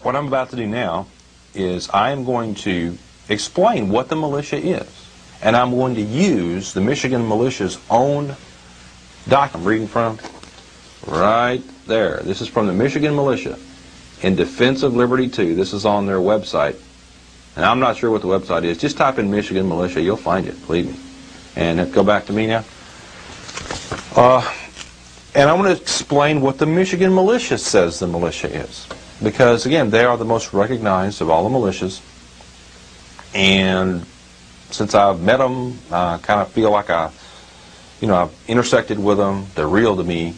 What I'm about to do now is I am going to explain what the militia is. And I'm going to use the Michigan Militia's own document I'm reading from right there. This is from the Michigan Militia in Defense of Liberty 2. This is on their website. And I'm not sure what the website is. Just type in Michigan Militia. You'll find it, believe me. And go back to me now. And I'm going to explain what the Michigan Militia says the militia is. Because, again, they are the most recognized of all the militias. And since I've met them, I kind of feel like I've intersected with them. They're real to me.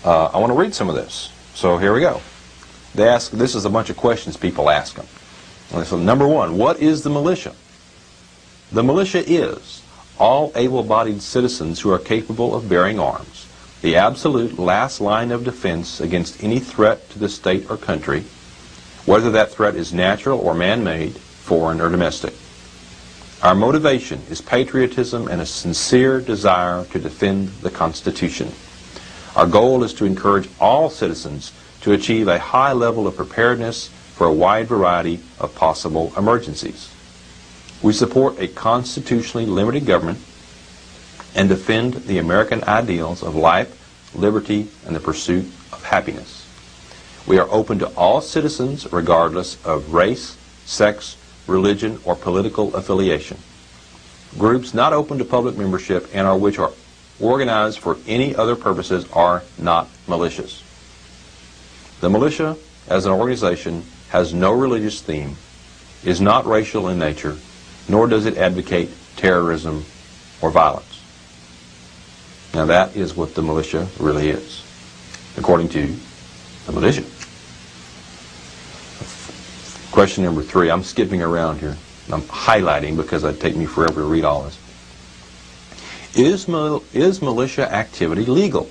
I want to read some of this. So here we go. They ask, this is a bunch of questions people ask them. So number one, what is the militia? The militia is all able-bodied citizens who are capable of bearing arms, the absolute last line of defense against any threat to the state or country, whether that threat is natural or man-made, foreign or domestic. Our motivation is patriotism and a sincere desire to defend the Constitution. Our goal is to encourage all citizens to achieve a high level of preparedness for a wide variety of possible emergencies. We support a constitutionally limited government and defend the American ideals of life, liberty, and the pursuit of happiness. We are open to all citizens regardless of race, sex, religion, or political affiliation. Groups not open to public membership and which are organized for any other purposes are not militias. The militia, as an organization, has no religious theme, is not racial in nature, nor does it advocate terrorism or violence. Now that is what the militia really is, according to the militia. Question number 3. I'm skipping around here. I'm highlighting because it'd take me forever to read all this. Is militia activity legal?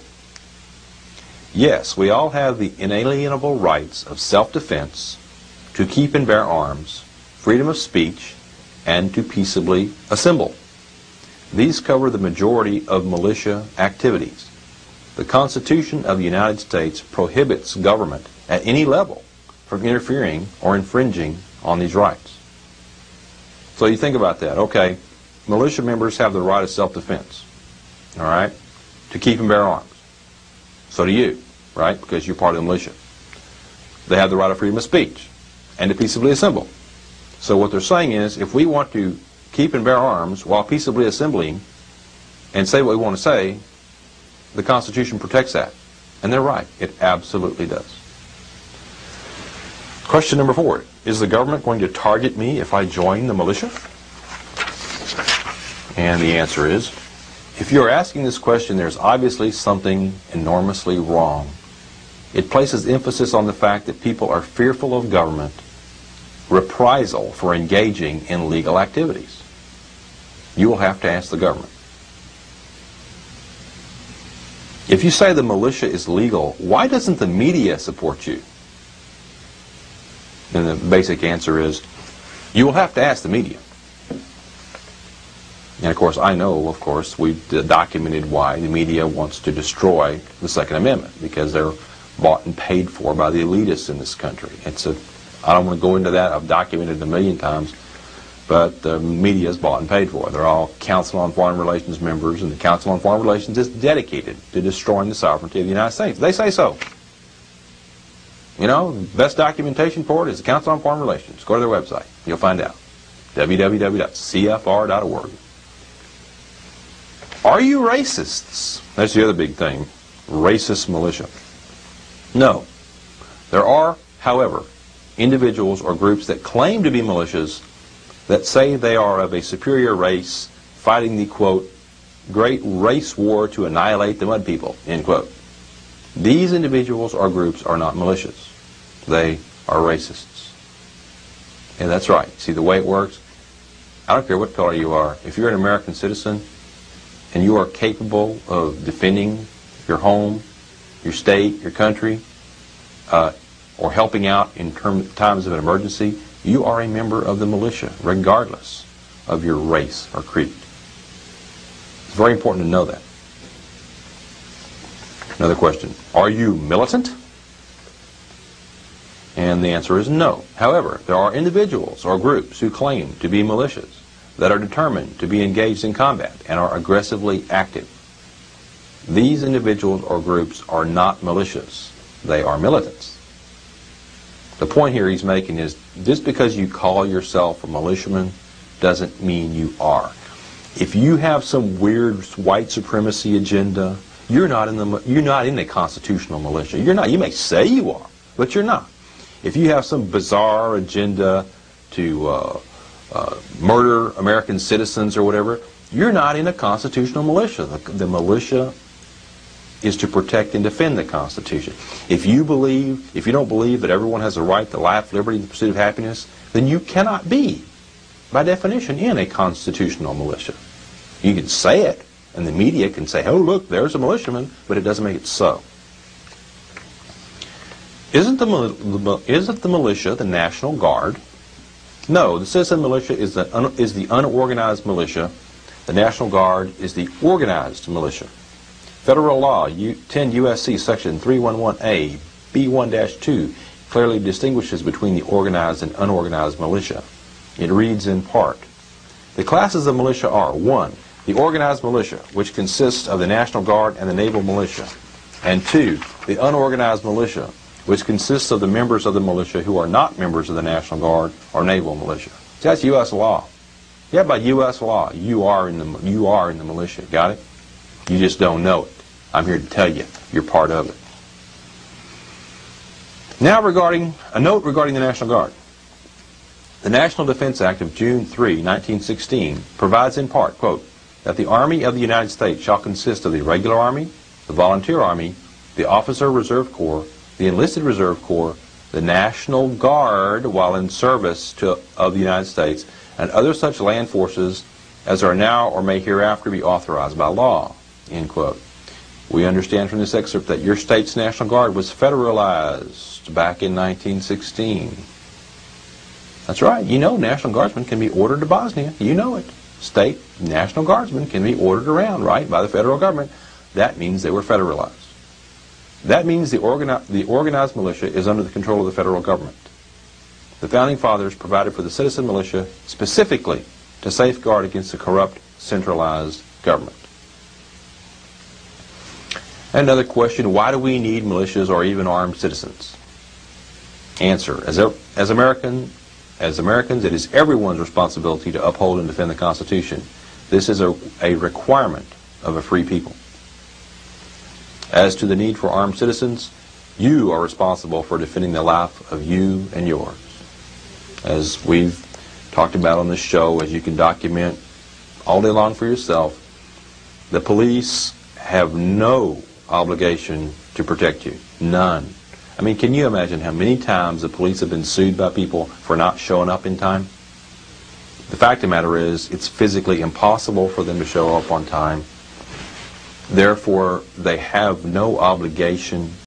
Yes, we all have the inalienable rights of self-defense, to keep and bear arms, freedom of speech, and to peaceably assemble. These cover the majority of militia activities. The Constitution of the United States prohibits government at any level from interfering or infringing on these rights. So you think about that. Okay, militia members have the right of self-defense, all right, to keep and bear arms. So do you, right, because you're part of the militia. They have the right of freedom of speech and to peaceably assemble. So what they're saying is, if we want to keep and bear arms while peaceably assembling and say what we want to say, the Constitution protects that. And they're right. It absolutely does. Question number 4. Is the government going to target me if I join the militia? And the answer is, if you're asking this question, there's obviously something enormously wrong. It places emphasis on the fact that people are fearful of government reprisal for engaging in legal activities. You will have to ask the government. If you say the militia is legal, why doesn't the media support you? And the basic answer is, you will have to ask the media. And of course, I know, of course, we've documented why the media wants to destroy the Second Amendment, because they're bought and paid for by the elitists in this country. I don't want to go into that. I've documented it a million times. But the media is bought and paid for. They're all Council on Foreign Relations members, and the Council on Foreign Relations is dedicated to destroying the sovereignty of the United States. They say so. You know, the best documentation for it is the Council on Foreign Relations. Go to their website. You'll find out. www.cfr.org. Are you racists? That's the other big thing. Racist militia. No. There are, however, individuals or groups that claim to be militias that say they are of a superior race fighting the, quote, great race war to annihilate the mud people, end quote. These individuals or groups are not militias. They are racists. And that's right. See the way it works? I don't care what color you are. If you're an American citizen and you are capable of defending your home, your state, your country, or helping out in times of an emergency, you are a member of the militia, regardless of your race or creed. It's very important to know that. Another question. Are you militant? And the answer is no. However, there are individuals or groups who claim to be militias that are determined to be engaged in combat and are aggressively active. These individuals or groups are not militias. They are militants. The point here he's making is just because you call yourself a militiaman doesn't mean you are. If you have some weird white supremacy agenda, you're not in a constitutional militia. You're not. You may say you are, but you're not. If you have some bizarre agenda to murder American citizens or whatever, you're not in a constitutional militia. The militia is to protect and defend the Constitution. If you don't believe that everyone has a right to life, liberty, and the pursuit of happiness, then you cannot be, by definition, in a constitutional militia. You can say it, and the media can say, oh, look, there's a militiaman, but it doesn't make it so. Isn't the militia the National Guard? No, the citizen militia is the unorganized militia. The National Guard is the organized militia. Federal law, 10 U.S.C. section 311A, B1-2, clearly distinguishes between the organized and unorganized militia. It reads in part, the classes of militia are 1. The organized militia, which consists of the National Guard and the Naval Militia, and 2. The unorganized militia, which consists of the members of the militia who are not members of the National Guard or Naval Militia. See, that's U.S. law. Yeah, by U.S. law, you are in the militia. Got it? You just don't know it. I'm here to tell you, you're part of it. Now a note regarding the National Guard. The National Defense Act of June 3, 1916 provides in part, quote, that the Army of the United States shall consist of the regular Army, the Volunteer Army, the Officer Reserve Corps, the Enlisted Reserve Corps, the National Guard while in service of the United States, and other such land forces as are now or may hereafter be authorized by law, end quote. We understand from this excerpt that your state's National Guard was federalized back in 1916. That's right. You know National Guardsmen can be ordered to Bosnia. You know it. State National Guardsmen can be ordered around, right, by the federal government. That means they were federalized. That means the organized militia is under the control of the federal government. The Founding Fathers provided for the citizen militia specifically to safeguard against the corrupt, centralized government. Another question, why do we need militias or even armed citizens? Answer, as Americans, it is everyone's responsibility to uphold and defend the Constitution. This is a requirement of a free people. As to the need for armed citizens, you are responsible for defending the life of you and yours. As we've talked about on this show, as you can document all day long for yourself, the police have no obligation to protect you. None. I mean, can you imagine how many times the police have been sued by people for not showing up in time? The fact of the matter is, it's physically impossible for them to show up on time. Therefore, they have no obligation